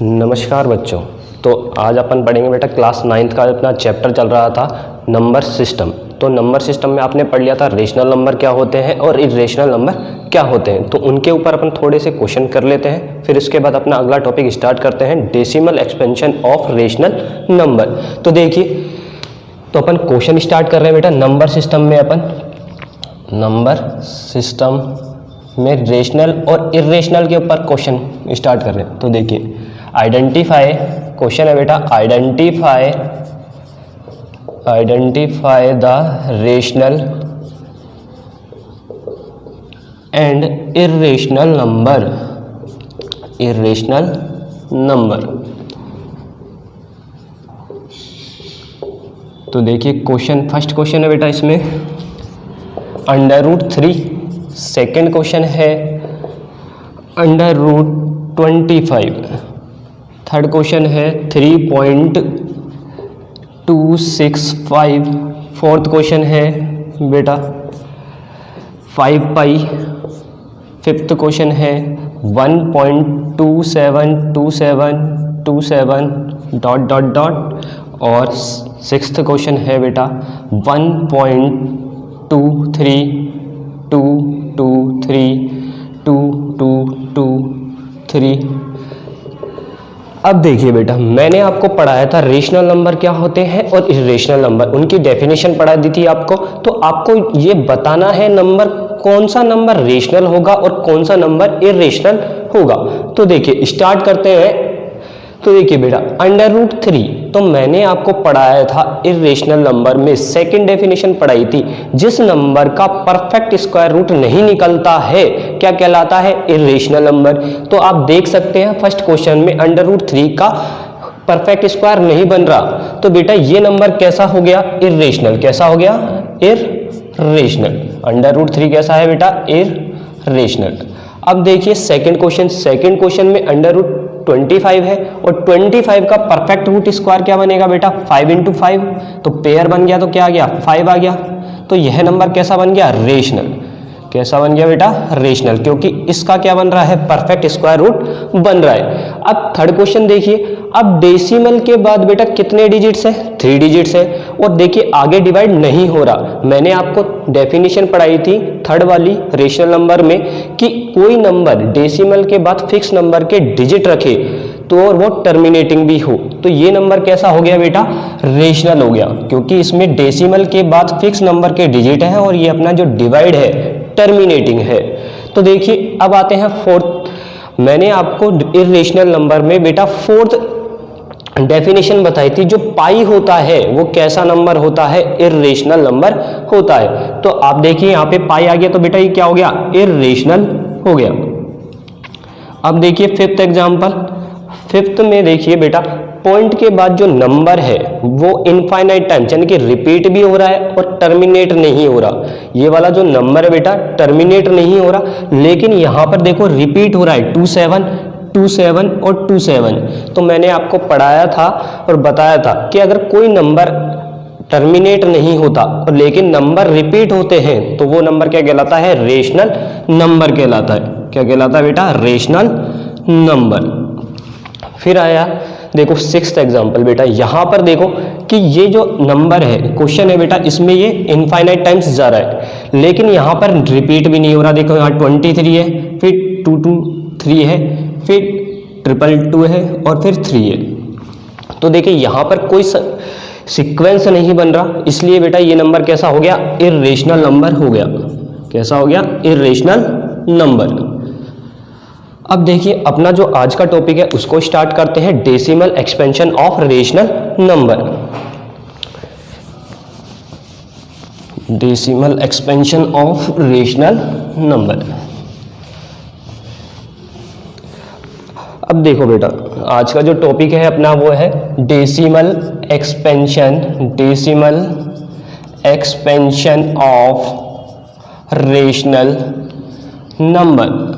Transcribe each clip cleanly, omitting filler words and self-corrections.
नमस्कार बच्चों। तो आज अपन पढ़ेंगे बेटा क्लास 9th का अपना चैप्टर चल रहा था नंबर सिस्टम। तो नंबर सिस्टम में आपने पढ़ लिया था रेशनल नंबर क्या होते हैं और इरेशनल नंबर क्या होते हैं। तो उनके ऊपर अपन थोड़े से क्वेश्चन कर लेते हैं, फिर इसके बाद अपना अगला टॉपिक स्टार्ट करते हैं, decimal expansion of rational number. तो देखिए, तो अपन क्वेश्चन स्टार्ट कर रहे हैं बेटा नंबर सिस्टम में। अपन नंबर सिस्टम में रेशनल और इरेशनल के ऊपर क्वेश्चन स्टार्ट कर रहे हैं। तो देखिए, आइडेंटिफाई, क्वेश्चन है बेटा identify the rational and irrational number. तो देखिए क्वेश्चन, फर्स्ट क्वेश्चन है बेटा इसमें √3, सेकेंड क्वेश्चन है √25, थर्ड क्वेश्चन है 3.265, फोर्थ क्वेश्चन है बेटा 5 पाई, फिफ्थ क्वेश्चन है 1.272727 और सिक्स्थ क्वेश्चन है बेटा 1.232223। अब देखिए बेटा, मैंने आपको पढ़ाया था रेशनल नंबर क्या होते हैं और इरेशनल नंबर, उनकी डेफिनेशन पढ़ा दी थी आपको। तो आपको ये बताना है नंबर कौन सा नंबर रेशनल होगा और कौन सा नंबर इरेशनल होगा। तो देखिए स्टार्ट करते हैं। तो देखिए बेटा √3 तो मैंने आपको पढ़ाया था इरेशनल नंबर में, सेकंड डेफिनेशन पढ़ाई थी, जिस नंबर का परफेक्ट स्क्वायर रूट नहीं निकलता है क्या कहलाता है, इरेशनल नंबर। तो आप देख सकते हैं फर्स्ट क्वेश्चन में √3 का परफेक्ट स्क्वायर नहीं बन रहा, तो बेटा ये नंबर कैसा हो गया, इरेशनल। कैसा हो गया, इरेशनल। √3 कैसा है बेटा, इरेशनल। अब देखिए सेकंड क्वेश्चन में √25 है और 25 का परफेक्ट रूट स्क्वायर क्या बनेगा बेटा, 5 × 5, तो पेयर बन गया, तो क्या आ गया, 5 आ गया। तो यह नंबर कैसा बन गया, रेशनल। कैसा बन गया बेटा, रेशनल, क्योंकि इसका क्या बन रहा है, परफेक्ट स्क्वायर रूट बन रहा है। अब थर्ड क्वेश्चन देखिए, अब डेसिमल के बाद बेटा कितने डिजिट्स है, 3 डिजिट्स है, और देखिए आगे डिवाइड नहीं हो रहा। मैंने आपको डेफिनेशन पढ़ाई थी थर्ड वाली रेशनल नंबर में कि कोई नंबर डेसिमल के बाद फिक्स नंबर के डिजिट रखे तो और वो टर्मिनेटिंग भी हो, तो ये नंबर कैसा हो गया बेटा, रेशनल हो गया, क्योंकि इसमें डेसिमल के बाद फिक्स नंबर के डिजिट है और ये अपना जो डिवाइड है टर्मिनेटिंग है। तो देखिए अब आते हैं फोर्थ। मैंने आपको इरेशनल नंबर में बेटा फोर्थ डेफिनेशन बताई थी, जो पाई होता है वो कैसा नंबर होता है, इरेशनल नंबर होता है। तो आप देखिए यहाँ पे पाई आ गया, तो बेटा ये क्या हो गया, इरेशनल हो गया। अब देखिए फिफ्थ एग्जांपल, फिफ्थ में देखिए बेटा पॉइंट के बाद जो नंबर है वो इनफाइनाइट टाइम यानी कि रिपीट भी हो रहा है और टर्मिनेट नहीं हो रहा। ये वाला जो नंबर है बेटा टर्मिनेट नहीं हो रहा, लेकिन यहाँ पर देखो रिपीट हो रहा है 27 और 27। तो मैंने आपको पढ़ाया था और बताया था कि अगर कोई नंबर टर्मिनेट नहीं होता और लेकिन नंबर रिपीट होते हैं तो वो नंबर क्या कहलाता है, रेशनल नंबर कहलाता है। क्या कहलाता है बेटा, रेशनल नंबर। फिर आया देखो सिक्स्थ एग्जांपल बेटा, यहाँ पर देखो कि ये जो नंबर है, क्वेश्चन है बेटा, इसमें ये इनफाइनाइट टाइम्स जा रहा है, लेकिन यहाँ पर रिपीट भी नहीं हो रहा। देखो यहाँ 23 है, फिर 223 है, फिर 222 है और फिर 3 है। तो देखिए यहाँ पर कोई सीक्वेंस नहीं बन रहा, इसलिए बेटा ये नंबर कैसा हो गया, इरेशनल नंबर हो गया। कैसा हो गया, इरेशनल नंबर। अब देखिए अपना जो आज का टॉपिक है उसको स्टार्ट करते हैं, decimal expansion of rational number. Decimal expansion of rational number. अब देखो बेटा आज का जो टॉपिक है अपना वो है decimal expansion of rational number.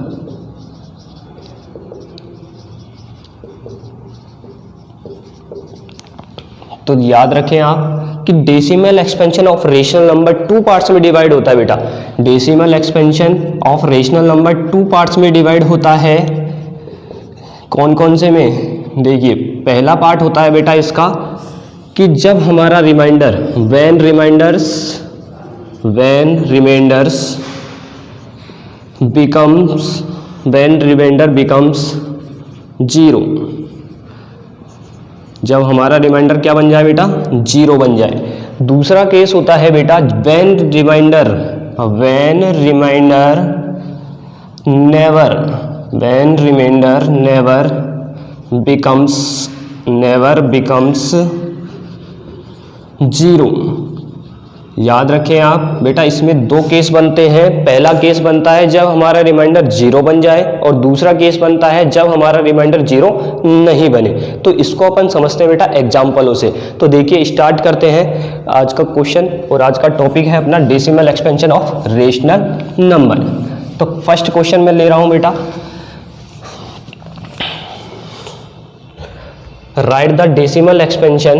तो याद रखें आप कि decimal expansion of rational number 2 parts में डिवाइड होता है बेटा। Decimal expansion of rational number 2 parts में डिवाइड होता है। कौन कौन से में? देखिए पहला पार्ट होता है बेटा इसका कि जब हमारा रिमाइंडर व्हेन रिमाइंडर बिकम्स 0, जब हमारा रिमाइंडर क्या बन जाए बेटा 0 बन जाए। दूसरा केस होता है बेटा व्हेन रिमाइंडर नेवर बिकम्स 0। याद रखें आप बेटा, इसमें दो केस बनते हैं। पहला केस बनता है जब हमारा रिमाइंडर 0 बन जाए और दूसरा केस बनता है जब हमारा रिमाइंडर 0 नहीं बने। तो इसको अपन समझते हैं बेटा एग्जाम्पलों से। तो देखिए स्टार्ट करते हैं आज का क्वेश्चन, और आज का टॉपिक है अपना decimal expansion of rational number. तो फर्स्ट क्वेश्चन मैं ले रहा हूं बेटा, write the decimal expansion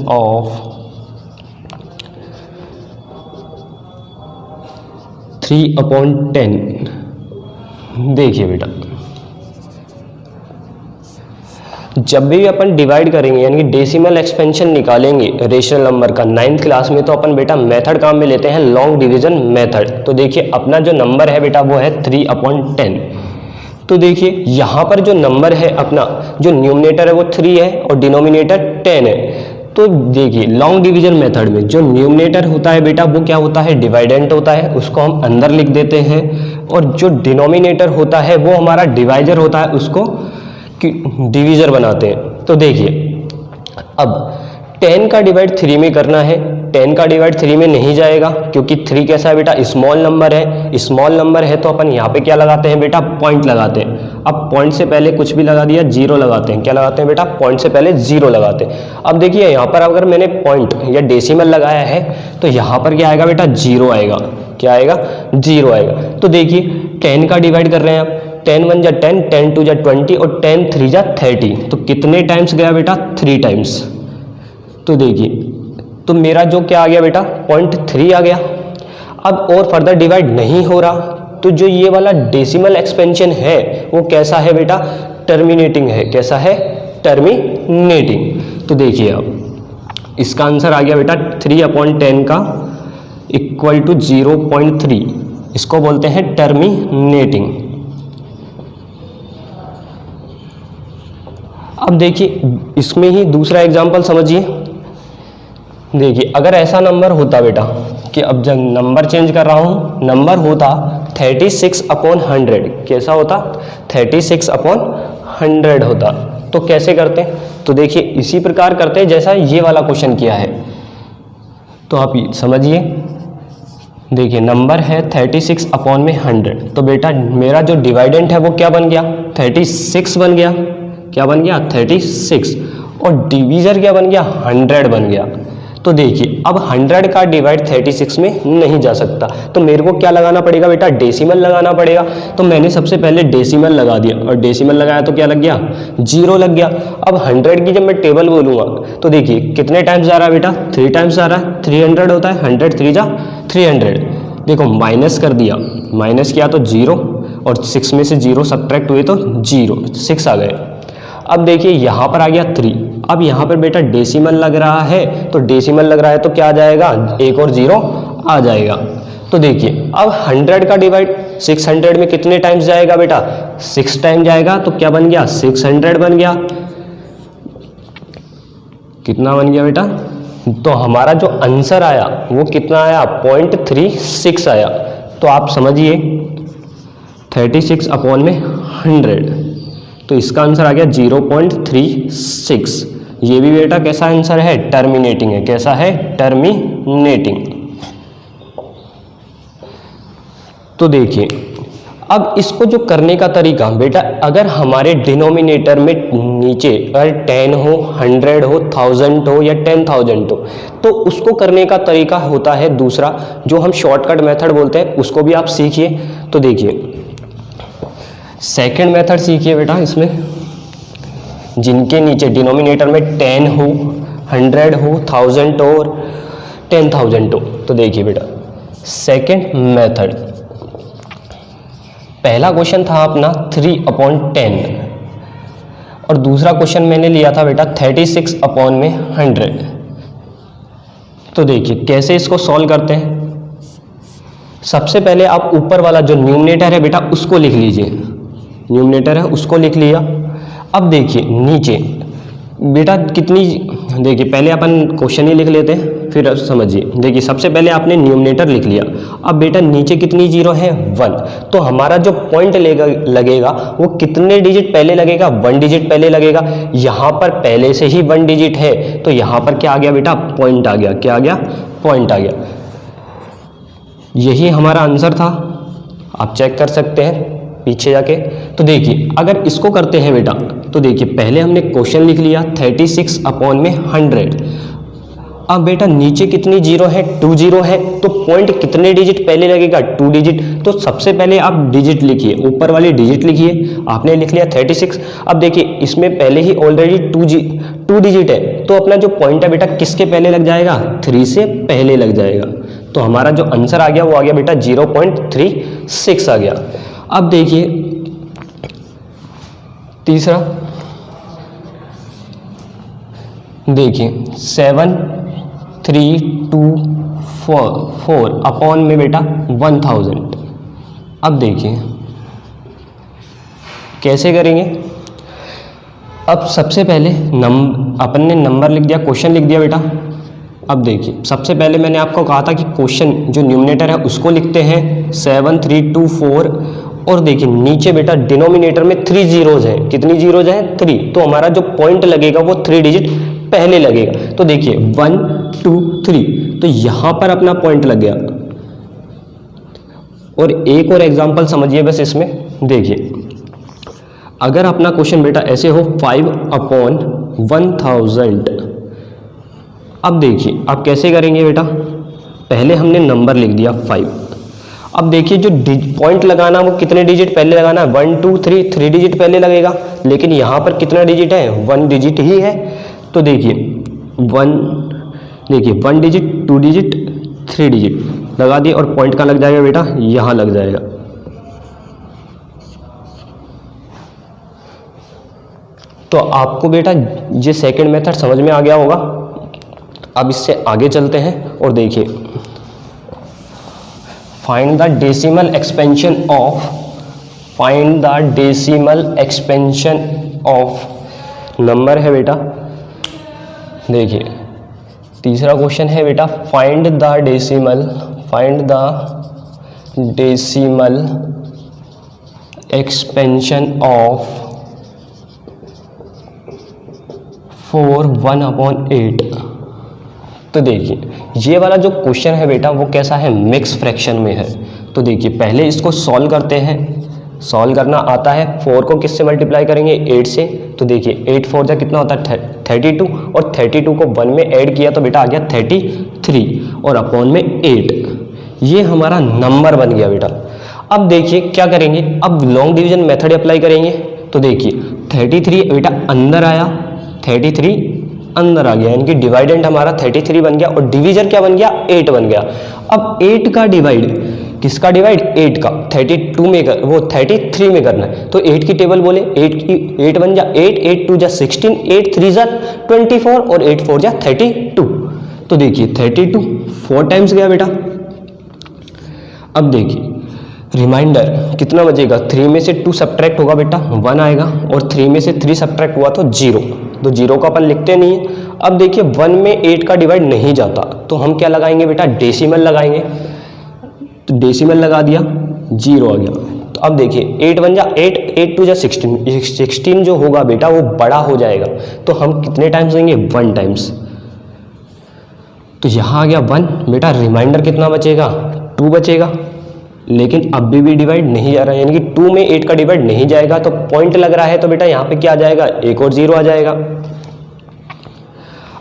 of 3/10। देखिए बेटा, जब भी अपन डिवाइड करेंगे यानी कि डेसिमल एक्सपेंशन निकालेंगे रेशनल नंबर का 9th क्लास में, तो अपन बेटा मेथड काम में लेते हैं लॉन्ग डिवीजन मेथड। तो देखिए अपना जो नंबर है बेटा वो है 3/10। तो देखिए यहाँ पर जो नंबर है अपना, जो न्यूमरेटर है वो 3 है और डिनोमिनेटर 10 है। तो देखिए लॉन्ग डिवीजन मेथड में जो न्यूमरेटर होता है बेटा वो क्या होता है, डिवाइडेंट होता है, उसको हम अंदर लिख देते हैं। और जो डिनोमिनेटर होता है वो हमारा डिवाइजर होता है, उसको डिवीजर बनाते हैं। तो देखिए अब 10 का डिवाइड 3 में करना है, 10 का डिवाइड 3 में नहीं जाएगा क्योंकि 3 कैसा है बेटा, स्मॉल नंबर है। स्मॉल नंबर है तो अपन यहाँ पे क्या लगाते हैं बेटा, पॉइंट लगाते हैं। अब पॉइंट से पहले कुछ भी लगा दिया, 0 लगाते हैं। क्या लगाते हैं बेटा, पॉइंट से पहले 0 लगाते हैं। अब देखिए यहाँ पर अगर मैंने पॉइंट या डेसिमल लगाया है तो यहाँ पर क्या आएगा बेटा, 0 आएगा। क्या आएगा, 0 आएगा। तो देखिए 10 का डिवाइड कर रहे हैं आप, 10 1 जा 10, 10 2 जा 20 और 10 3 जा 30। तो कितने टाइम्स गया बेटा, 3 टाइम्स। तो देखिए तो मेरा जो क्या आ गया बेटा, 0.3 आ गया। अब और फर्दर डिवाइड नहीं हो रहा, तो जो ये वाला डेसिमल एक्सपेंशन है वो कैसा है बेटा, टर्मिनेटिंग है। कैसा है, टर्मिनेटिंग। तो देखिए अब इसका आंसर आ गया बेटा 3/10 का इक्वल टू 0.3। इसको बोलते हैं टर्मिनेटिंग। अब देखिए इसमें ही दूसरा एग्जांपल समझिए। देखिए अगर ऐसा नंबर होता बेटा कि अब जब नंबर चेंज कर रहा हूं, नंबर होता 36/100। कैसा होता, 36/100 होता। तो कैसे करते हैं, तो देखिए इसी प्रकार करते हैं जैसा ये वाला क्वेश्चन किया है। तो आप समझिए, देखिए नंबर है 36/100। तो बेटा मेरा जो डिवाइडेंट है वो क्या बन गया, 36 बन गया। क्या बन गया, 36। और डिवीजर क्या बन गया, 100 बन गया। तो देखिए अब 100 का डिवाइड 36 में नहीं जा सकता, तो मेरे को क्या लगाना पड़ेगा बेटा, डेसिमल लगाना पड़ेगा। तो मैंने सबसे पहले डेसिमल लगा दिया, और डेसिमल लगाया तो क्या लग गया, 0 लग गया। अब 100 की जब मैं टेबल बोलूँगा तो देखिए कितने टाइम्स जा रहा है बेटा, 3 टाइम्स जा रहा है। 300 होता है, 100 3 जा 300। देखो माइनस कर दिया, माइनस किया तो 0, और 6 में से 0 सब्ट्रैक्ट हुए तो 0, 6 आ गए। अब देखिए यहाँ पर आ गया 3। अब यहाँ पर बेटा डेसिमल लग रहा है, तो डेसिमल लग रहा है तो क्या आ जाएगा, 1 और 0 आ जाएगा। तो देखिए अब 100 का डिवाइड 600 में कितने टाइम्स जाएगा बेटा, 6 टाइम जाएगा। तो क्या बन गया, 600 बन गया। कितना बन गया बेटा, तो हमारा जो आंसर आया वो कितना आया, 0.36 आया। तो आप समझिए 36/100, तो इसका आंसर आ गया 0.36। ये भी बेटा कैसा आंसर है, टर्मिनेटिंग है। कैसा है, टर्मिनेटिंग। तो देखिए अब इसको जो करने का तरीका बेटा, अगर हमारे डिनोमिनेटर में नीचे अगर 10 हो, 100 हो, 1000 हो या 10,000 हो, तो उसको करने का तरीका होता है दूसरा, जो हम शॉर्टकट मेथड बोलते हैं, उसको भी आप सीखिए। तो देखिए सेकंड मेथड सीखिए बेटा, इसमें जिनके नीचे डिनोमिनेटर में 10 हो, 100 हो, 1000 हो और 10,002। तो देखिए बेटा सेकेंड मेथड, पहला क्वेश्चन था अपना 3/10 और दूसरा क्वेश्चन मैंने लिया था बेटा 36/100। तो देखिए कैसे इसको सॉल्व करते हैं। सबसे पहले आप ऊपर वाला जो न्यूमरेटर है बेटा उसको लिख लीजिए, न्यूमरेटर है उसको लिख लिया। अब देखिए नीचे बेटा कितनी, देखिए पहले अपन क्वेश्चन ही लिख लेते हैं फिर समझिए। देखिए सबसे पहले आपने न्यूमरेटर लिख लिया, अब बेटा नीचे कितनी जीरो है 1, तो हमारा जो पॉइंट लगेगा वो कितने डिजिट पहले लगेगा, 1 डिजिट पहले लगेगा। यहाँ पर पहले से ही 1 डिजिट है तो यहाँ पर क्या आ गया बेटा, पॉइंट आ गया। क्या आ गया, पॉइंट आ गया। यही हमारा आंसर था, आप चेक कर सकते हैं पीछे जाके। तो देखिए अगर इसको करते हैं बेटा, तो देखिए पहले हमने क्वेश्चन लिख लिया 36/100। अब बेटा नीचे कितनी जीरो है, 2 जीरो है, तो पॉइंट कितने डिजिट पहले लगेगा, 2 डिजिट। तो सबसे पहले आप डिजिट लिखिए, ऊपर वाली डिजिट लिखिए। आपने लिख लिया 36। अब देखिए इसमें पहले ही ऑलरेडी 2 डिजिट है, तो अपना जो पॉइंट है बेटा किसके पहले लग जाएगा, 3 से पहले लग जाएगा। तो हमारा जो आंसर आ गया वो आ गया बेटा 0.36 आ गया। अब देखिए तीसरा, देखिए 7324 अपॉन में बेटा 1000। अब देखिए कैसे करेंगे। अब सबसे पहले अपन ने नंबर लिख दिया, क्वेश्चन लिख दिया बेटा। अब देखिए सबसे पहले मैंने आपको कहा था कि क्वेश्चन जो न्यूमरेटर है उसको लिखते हैं 7324, और देखिए नीचे बेटा डिनोमिनेटर में 3 जीरोज हैं। कितनी जीरोज हैं, 3। तो हमारा जो पॉइंट लगेगा वो 3 डिजिट पहले लगेगा। तो देखिए 1 2 3, तो यहां पर अपना पॉइंट लग गया। और एक और एग्जांपल समझिए बस इसमें। देखिए अगर अपना क्वेश्चन बेटा ऐसे हो 5/1000। अब देखिए आप कैसे करेंगे बेटा, पहले हमने नंबर लिख दिया 5। अब देखिए जो पॉइंट लगाना वो कितने डिजिट पहले लगाना है, 1 2 3 डिजिट पहले लगेगा। लेकिन यहाँ पर कितना डिजिट है, 1 डिजिट ही है। तो देखिए 1 डिजिट, 2 डिजिट, 3 डिजिट लगा दिए, और पॉइंट कहाँ लग जाएगा बेटा, यहाँ लग जाएगा। तो आपको बेटा ये सेकंड मेथड समझ में आ गया होगा। अब इससे आगे चलते हैं और देखिए find the decimal expansion of number है बेटा। देखिए तीसरा क्वेश्चन है बेटा find the decimal expansion of 4 1/8। तो देखिए ये वाला जो क्वेश्चन है बेटा वो कैसा है, मिक्स फ्रैक्शन में है। तो देखिए पहले इसको सॉल्व करते हैं। सॉल्व करना आता है, 4 को किससे मल्टीप्लाई करेंगे, 8 से। तो देखिए 8 4 जा कितना होता है 32, और 32 को 1 में ऐड किया तो बेटा आ गया 33, और अपॉन में 8। ये हमारा नंबर बन गया बेटा। अब देखिए क्या करेंगे, अब लॉन्ग डिवीजन मेथड अप्लाई करेंगे। तो देखिए 33 बेटा अंदर आया, 33 अंदर आ गया, यानी कि डिवाइडेंट हमारा 33 बन गया, और डिवीजर क्या बन गया, 8 बन गया। अब 8 का डिवाइड, किसका डिवाइड, 8 का 32 में कर, वो 33 में करना है। तो 8 की टेबल बोले, 8 बन जा 8, 8 2 जा 16, 8 3 जा 24, और 8 4 जा 32। तो देखिए 32 4 टाइम्स गया बेटा। अब देखिए रिमाइंडर कितना बचेगा, 3 में से 2 सब्ट्रैक्ट होगा बेटा 1 आएगा, और 3 में से 3 सब्ट्रैक्ट हुआ तो 0। तो 0 को अपन लिखते नहीं है। अब देखिए 1 में 8 का डिवाइड नहीं जाता, तो हम क्या लगाएंगे बेटा, डेसिमल लगाएंगे। तो डेसिमल लगा दिया, 0 आ गया। तो अब देखिए 8 1 जा 8, 8 2 जा 16, 16 जो होगा बेटा वो बड़ा हो जाएगा, तो हम कितने टाइम्स देंगे, 1 टाइम्स। तो यहाँ आ गया 1 बेटा, रिमाइंडर कितना बचेगा, 2 बचेगा। लेकिन अब भी डिवाइड नहीं जा रहा है, यानी कि 2 में 8 का डिवाइड नहीं जाएगा, तो पॉइंट लग रहा है, तो बेटा यहाँ पे क्या आ जाएगा, एक और 0 आ जाएगा।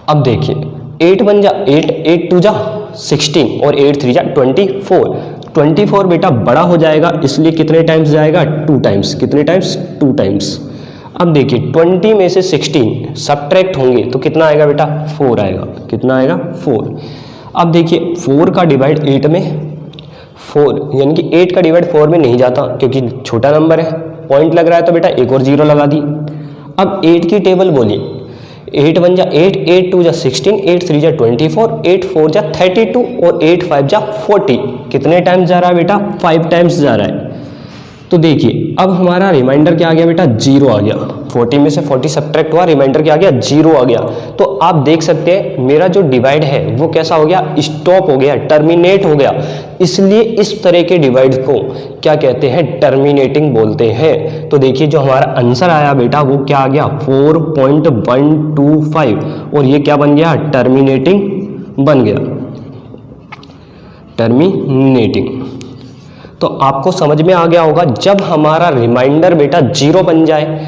अब देखिए 8 1 जा 8, 8 2 जा 16, और 8 3 जा 24। 24 बेटा बड़ा हो जाएगा, इसलिए कितने टाइम्स जाएगा, 2 टाइम्स। कितने टाइम्स, 2 टाइम्स। अब देखिए 20 में से 16 सब्ट्रैक्ट होंगे तो कितना आएगा बेटा, 4 आएगा। कितना आएगा, 4। अब देखिए 4 का डिवाइड 8 में 4 यानी कि 8 का डिवाइड 4 में नहीं जाता क्योंकि छोटा नंबर है, पॉइंट लग रहा है तो बेटा एक और 0 लगा दी। अब 8 की टेबल बोलिए, 8 1 जा 8, 8 2 जा 16, 8 3 जा 24, 8 4 जा 32 और 8 5 जा 40। कितने टाइम्स जा रहा है बेटा? 5 टाइम्स जा रहा है। तो देखिए अब हमारा रिमाइंडर क्या आ गया बेटा? 0 आ गया। 40 में से 40 सब्ट्रैक्ट हुआ, रिमाइंडर क्या आ गया? 0 आ गया। तो आप देख सकते हैं मेरा जो डिवाइड है वो कैसा हो गया? स्टॉप हो गया, टर्मिनेट हो गया। इसलिए इस तरह के डिवाइड को क्या कहते हैं? टर्मिनेटिंग बोलते हैं। तो देखिए जो हमारा आंसर आया बेटा वो क्या आ गया? 4.125 और ये क्या बन गया? टर्मिनेटिंग बन गया, टर्मिनेटिंग। तो आपको समझ में आ गया होगा, जब हमारा रिमाइंडर बेटा 0 बन जाए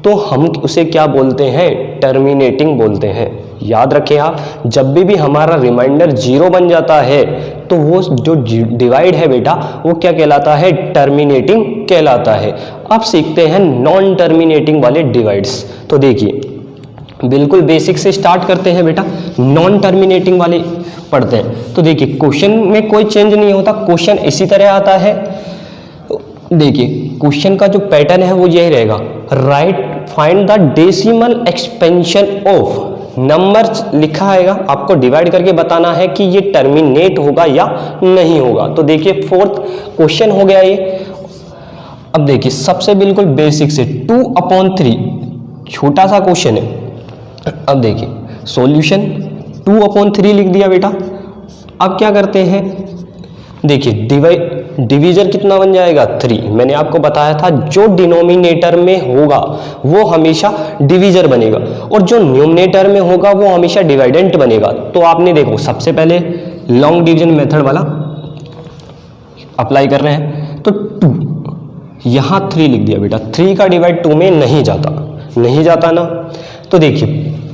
तो हम उसे क्या बोलते हैं? टर्मिनेटिंग बोलते हैं। याद रखें आप, जब भी हमारा रिमाइंडर 0 बन जाता है तो वो जो डिवाइड है बेटा वो क्या कहलाता है? टर्मिनेटिंग कहलाता है। अब सीखते हैं नॉन टर्मिनेटिंग वाले डिवाइड्स। तो देखिए बिल्कुल बेसिक से स्टार्ट करते हैं बेटा, नॉन टर्मिनेटिंग वाले पढ़ते हैं। तो देखिए क्वेश्चन में कोई चेंज नहीं होता, क्वेश्चन इसी तरह आता है। देखिए क्वेश्चन का जो पैटर्न है वो यही रहेगा, right find the decimal expansion of number लिखा आएगा, आपको डिवाइड करके बताना है कि ये टर्मिनेट होगा या नहीं होगा। तो देखिए 4th क्वेश्चन हो गया ये। अब देखिए सबसे बिल्कुल बेसिक से 2/3 छोटा सा क्वेश्चन है। अब देखिए सॉल्यूशन 2/3 लिख दिया बेटा। अब क्या करते हैं? देखिए डिवीजर कितना बन जाएगा? 3। मैंने आपको बताया था जो डिनोमिनेटर में होगा वो हमेशा डिवीजर बनेगा और जो न्यूमरेटर में होगा वो हमेशा डिवाइडेंट बनेगा। तो आपने देखो सबसे पहले लॉन्ग डिवीजन मेथड वाला अप्लाई कर रहे हैं तो 2 यहाँ 3 लिख दिया बेटा। 3 का डिवाइड 2 में नहीं जाता ना। तो देखिए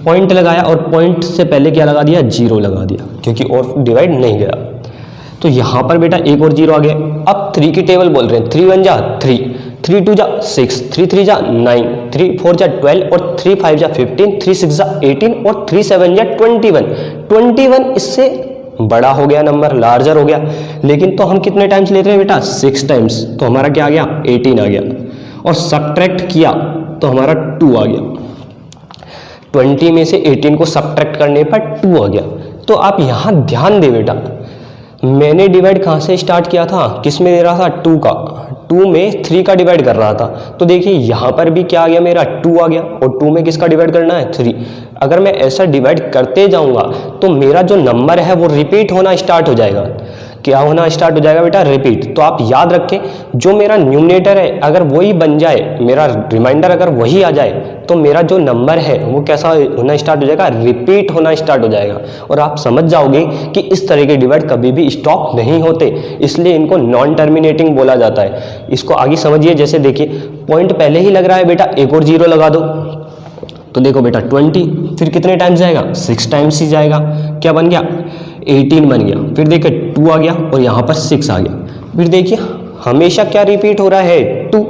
पॉइंट लगाया और पॉइंट से पहले क्या लगा दिया? 0 लगा दिया क्योंकि और डिवाइड नहीं गया। तो यहाँ पर बेटा एक और 0 आ गया। अब 3 की टेबल बोल रहे हैं, 3 1 जा 3, 3 2 जा 6, 3 3 जा 9, 3 4 जा 12 और 3 5 जा 15, 3 6 जा 18 और 3 7 जा 21। 21 इससे बड़ा हो गया नंबर, लार्जर हो गया। लेकिन तो हम कितने टाइम्स लेते हैं बेटा? 6 टाइम्स। तो हमारा क्या आ गया? 18 आ गया। और सब्ट्रैक्ट किया तो हमारा 2 आ गया। 20 में से 18 को सब्ट्रैक्ट करने पर 2 आ गया। तो आप यहाँ ध्यान दे बेटा, मैंने डिवाइड कहाँ से स्टार्ट किया था? किस में दे रहा था? 2 का। 2 में 3 का डिवाइड कर रहा था। तो देखिए यहाँ पर भी क्या आ गया? मेरा 2 आ गया। और 2 में किसका डिवाइड करना है? 3। अगर मैं ऐसा डिवाइड करते जाऊँगा तो मेरा जो नंबर है वो रिपीट होना स्टार्ट हो जाएगा। क्या होना स्टार्ट हो जाएगा बेटा? रिपीट। तो आप याद रखें जो मेरा न्यूमरेटर है अगर वही बन जाए, मेरा रिमाइंडर अगर वही आ जाए तो मेरा जो नंबर है वो कैसा होना स्टार्ट हो जाएगा? रिपीट होना स्टार्ट हो जाएगा। और आप समझ जाओगे कि इस तरह के डिवाइड कभी भी स्टॉप नहीं होते, इसलिए इनको नॉन टर्मिनेटिंग बोला जाता है। इसको आगे समझिए। जैसे देखिए पॉइंट पहले ही लग रहा है बेटा, एक और 0 लगा दो। तो देखो बेटा 20 फिर कितने टाइम्स जाएगा? 6 टाइम्स ही जाएगा। क्या बन गया? 18 बन गया। फिर देखिए 2 आ गया और यहाँ पर 6 आ गया। फिर देखिए हमेशा क्या रिपीट हो रहा है? 2।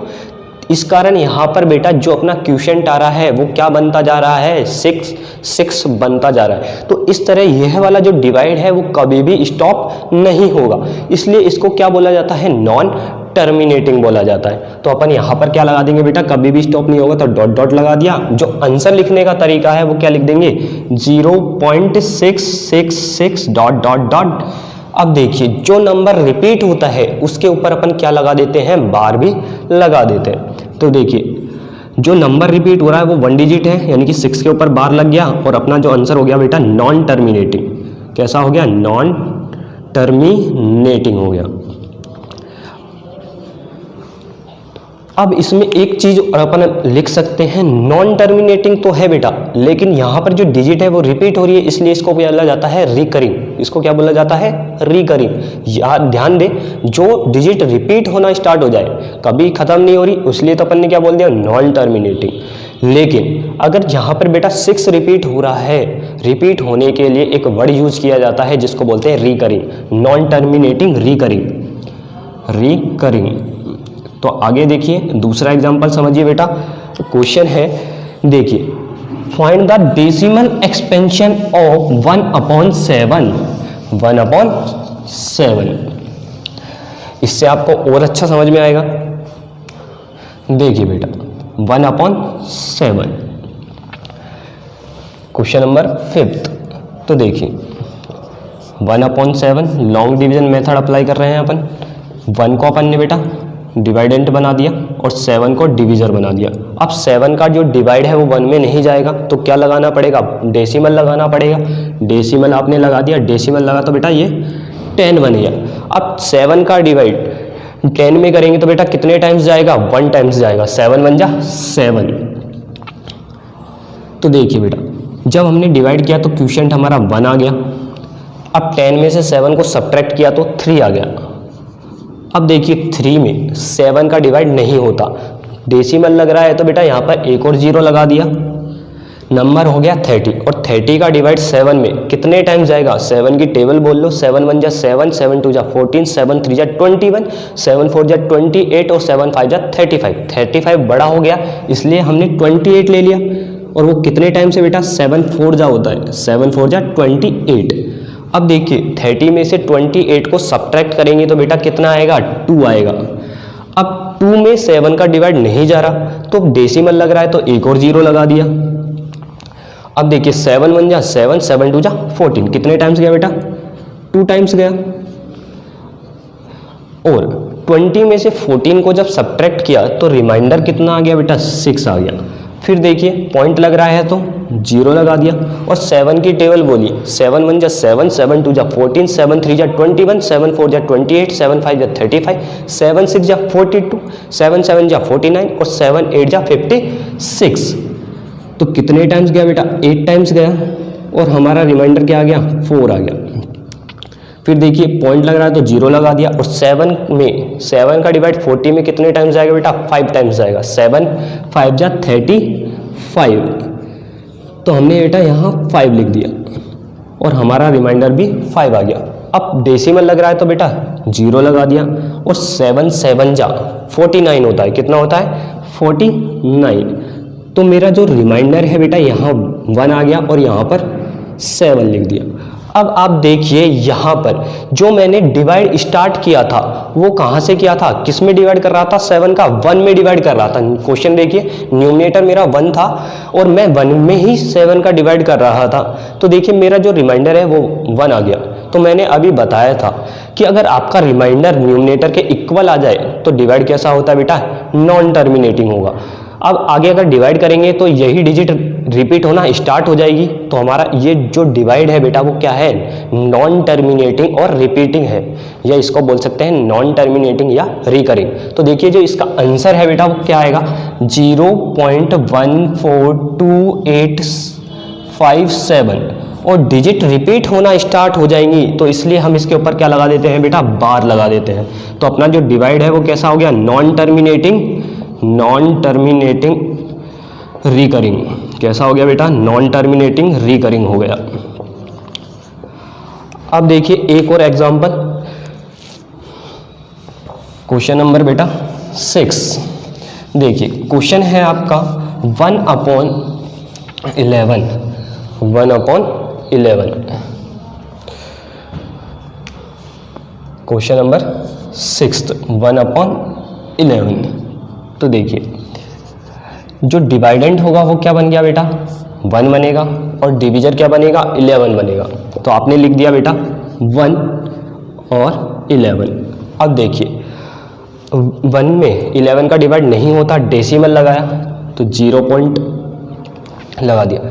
इस कारण यहाँ पर बेटा जो अपना क्वोशिएंट आ रहा है वो क्या बनता जा रहा है? 6 बनता जा रहा है। तो इस तरह यह वाला जो डिवाइड है वो कभी भी स्टॉप नहीं होगा, इसलिए इसको क्या बोला जाता है? नॉन टर्मिनेटिंग बोला जाता है। तो अपन यहाँ पर क्या लगा देंगे बेटा? कभी भी स्टॉप नहीं होगा तो डॉट डॉट लगा दिया। जो आंसर लिखने का तरीका है वो क्या लिख देंगे? 0.666 डॉट डॉट डॉट। अब देखिए जो नंबर रिपीट होता है उसके ऊपर अपन क्या लगा देते हैं? बार भी लगा देते हैं। तो देखिए जो नंबर रिपीट हो रहा है वो 1 डिजिट है, यानी कि 6 के ऊपर बार लग गया और अपना जो आंसर हो गया बेटा नॉन टर्मिनेटिंग। कैसा हो गया? नॉन टर्मिनेटिंग हो गया। अब इसमें एक चीज और अपन लिख सकते हैं, नॉन टर्मिनेटिंग तो है बेटा लेकिन यहाँ पर जो डिजिट है वो रिपीट हो रही है, इसलिए इसको बोला जाता है रिकरिंग। इसको क्या बोला जाता है? रिकरिंग। याद ध्यान दे, जो डिजिट रिपीट होना स्टार्ट हो जाए, कभी खत्म नहीं हो रही, इसलिए तो अपन ने क्या बोल दिया? Non terminating. लेकिन अगर यहाँ पर बेटा 6 रिपीट हो रहा है, रिपीट होने के लिए एक वर्ड यूज किया जाता है जिसको बोलते हैं recurring. Non terminating recurring, recurring. तो आगे देखिए दूसरा एग्जांपल समझिए बेटा। क्वेश्चन है, देखिए find the decimal expansion of 1/7 1/7। इससे आपको और अच्छा समझ में आएगा। देखिए बेटा 1/7। Question number 5। तो देखिए 1/7 लॉन्ग डिवीजन मेथड अप्लाई कर रहे हैं अपन। 1 को अपन ने बेटा डिवाइडेंट बना दिया और 7 को डिवीजर बना दिया। अब 7 का जो डिवाइड है वो 1 में नहीं जाएगा, तो क्या लगाना पड़ेगा? डेसिमल लगाना पड़ेगा। डेसिमल आपने लगा दिया, डेसिमल लगा तो बेटा ये 10 बन गया। अब 7 का डिवाइड 10 में करेंगे तो बेटा कितने टाइम्स जाएगा? 1 टाइम्स जाएगा। 7 बन जा 7। तो देखिए बेटा जब हमने डिवाइड किया तो क्वोशिएंट हमारा 1 आ गया। अब 10 में से 7 को सब्ट्रैक्ट किया तो 3 आ गया। अब देखिए 3 में 7 का डिवाइड नहीं होता, डेसिमल लग रहा है तो बेटा यहाँ पर एक और 0 लगा दिया, नंबर हो गया 30। और 30 का डिवाइड 7 में कितने टाइम्स जाएगा? 7 की टेबल बोल लो। 7 1 जा 7, 7 2 जा 14, 7 3 जा 21, 7 4 जा 28 और 7 5 जा 35। 35 बड़ा हो गया इसलिए हमने 28 ले लिया। और वो कितने टाइम से बेटा? 7 4 जा होता है, 7 4 जा 28। अब देखिए 30 में से 28 को सब्ट्रैक्ट करेंगे तो बेटा कितना आएगा? 2 आएगा। अब 2 में 7 का डिवाइड नहीं जा रहा तो डेसिमल लग रहा है तो एक और 0 लगा दिया। अब देखिए 7 1 जा 7, 7 2 जा 14, कितने टाइम्स गया बेटा? 2 टाइम्स गया। और 20 में से 14 को जब सब्ट्रैक्ट किया तो रिमाइंडर कितना आ गया बेटा? 6 आ गया। फिर देखिए पॉइंट लग रहा है तो 0 लगा दिया और 7 की टेबल बोली। 7 1 जा 7, 7 2 जा 14, 7 3 जा 21, 7 4 जा 28, 7 5 जा 35, 7 6 जा 42, 7 7 जा 49 और 7 8 जा 56। तो कितने टाइम्स गया बेटा? 8 टाइम्स गया। और हमारा रिमाइंडर क्या आ गया? 4 आ गया। फिर देखिए पॉइंट लग रहा है तो 0 लगा दिया। और 7 का डिवाइड 40 में कितने टाइम्स जाएगा बेटा? 5 टाइम्स जाएगा। 7 5 जा 35। तो हमने बेटा यहाँ 5 लिख दिया और हमारा रिमाइंडर भी 5 आ गया। अब डेसिमल लग रहा है तो बेटा 0 लगा दिया। और 7 7 जा 49 होता है, कितना होता है? 49। तो मेरा जो रिमाइंडर है बेटा यहाँ 1 आ गया और यहाँ पर 7 लिख दिया। अब आप देखिए यहाँ पर जो मैंने डिवाइड स्टार्ट किया था वो कहाँ से किया था? किस में डिवाइड कर रहा था? 7 का 1 में डिवाइड कर रहा था। क्वेश्चन देखिए न्यूमरेटर मेरा 1 था और मैं 1 में ही 7 का डिवाइड कर रहा था। तो देखिए मेरा जो रिमाइंडर है वो 1 आ गया। तो मैंने अभी बताया था कि अगर आपका रिमाइंडर न्यूमरेटर के इक्वल आ जाए तो डिवाइड कैसा होता है बेटा? नॉन टर्मिनेटिंग होगा। अब आगे अगर डिवाइड करेंगे तो यही डिजिट रिपीट होना स्टार्ट हो जाएगी। तो हमारा ये जो डिवाइड है बेटा वो क्या है? नॉन टर्मिनेटिंग और रिपीटिंग है, या इसको बोल सकते हैं नॉन टर्मिनेटिंग या रिकरिंग। तो देखिए जो इसका आंसर है बेटा वो क्या आएगा? 0.142857। और डिजिट रिपीट होना स्टार्ट हो जाएंगी तो इसलिए हम इसके ऊपर क्या लगा देते हैं बेटा? बार लगा देते हैं। तो अपना जो डिवाइड है वो कैसा हो गया? Non terminating recurring. कैसा हो गया बेटा? नॉन टर्मिनेटिंग रिकरिंग हो गया। अब देखिए एक और एग्जांपल, क्वेश्चन नंबर बेटा 6। देखिए क्वेश्चन है आपका 1/11। 1/11 क्वेश्चन नंबर 6 1/11। तो देखिए जो डिवाइडेंट होगा वो क्या बन गया बेटा? 1 बनेगा और डिवीजर क्या बनेगा? 11 बनेगा। तो आपने लिख दिया बेटा 1 और 11। अब देखिए 1 में 11 का डिवाइड नहीं होता, डेसिमल लगाया तो 0 पॉइंट लगा दिया।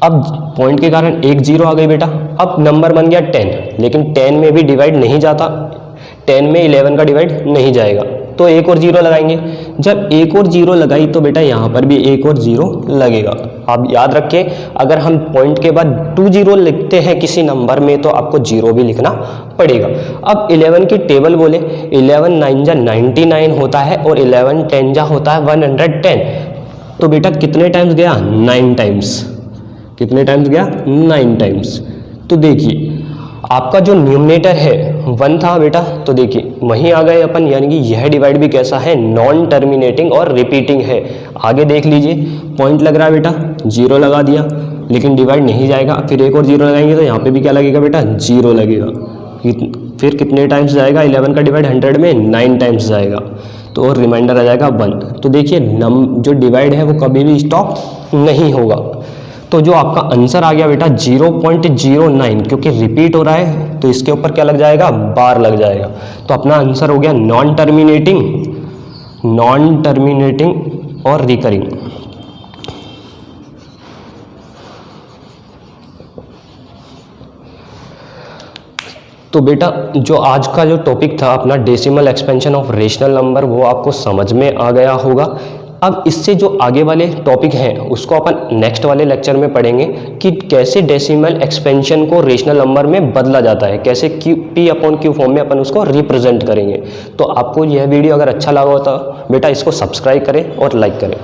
अब पॉइंट के कारण एक 0 आ गई बेटा। अब नंबर बन गया 10, लेकिन 10 में भी डिवाइड नहीं जाता, 10 में 11 का डिवाइड नहीं जाएगा तो एक और 0 लगाएंगे। जब एक और 0 लगाई तो बेटा यहाँ पर भी एक और 0 लगेगा। आप याद रखें अगर हम पॉइंट के बाद 2 0 लिखते हैं किसी नंबर में तो आपको 0 भी लिखना पड़ेगा। अब 11 की टेबल बोले, 11 9 जा 99 होता है और 11 10 जा होता है 110। तो बेटा कितने टाइम्स गया? 9 टाइम्स। कितने टाइम्स गया? 9 टाइम्स। तो देखिए आपका जो न्यूमरेटर है 1 था बेटा, तो देखिए वहीं आ गए अपन, यानी कि यह डिवाइड भी कैसा है? नॉन टर्मिनेटिंग और रिपीटिंग है। आगे देख लीजिए पॉइंट लग रहा है बेटा, 0 लगा दिया, लेकिन डिवाइड नहीं जाएगा। फिर एक और जीरो लगाएंगे तो यहाँ पे भी क्या लगेगा बेटा, जीरो लगेगा। फिर कितने टाइम्स जाएगा 11 का डिवाइड 100 में, 9 टाइम्स जाएगा, तो और रिमाइंडर आ जाएगा 1। तो देखिए जो डिवाइड है वो कभी भी स्टॉप नहीं होगा। तो जो आपका आंसर आ गया बेटा 0.09, क्योंकि रिपीट हो रहा है तो इसके ऊपर क्या लग जाएगा, बार लग जाएगा। तो अपना आंसर हो गया नॉन टर्मिनेटिंग और रिकरिंग। तो बेटा जो आज का जो टॉपिक था अपना decimal expansion of rational number, वो आपको समझ में आ गया होगा। अब इससे जो आगे वाले टॉपिक हैं उसको अपन नेक्स्ट वाले लेक्चर में पढ़ेंगे कि कैसे डेसिमल एक्सपेंशन को रेशनल नंबर में बदला जाता है, कैसे P/Q फॉर्म में अपन उसको रिप्रेजेंट करेंगे। तो आपको यह वीडियो अगर अच्छा लगा हो तो बेटा इसको सब्सक्राइब करें और लाइक करें।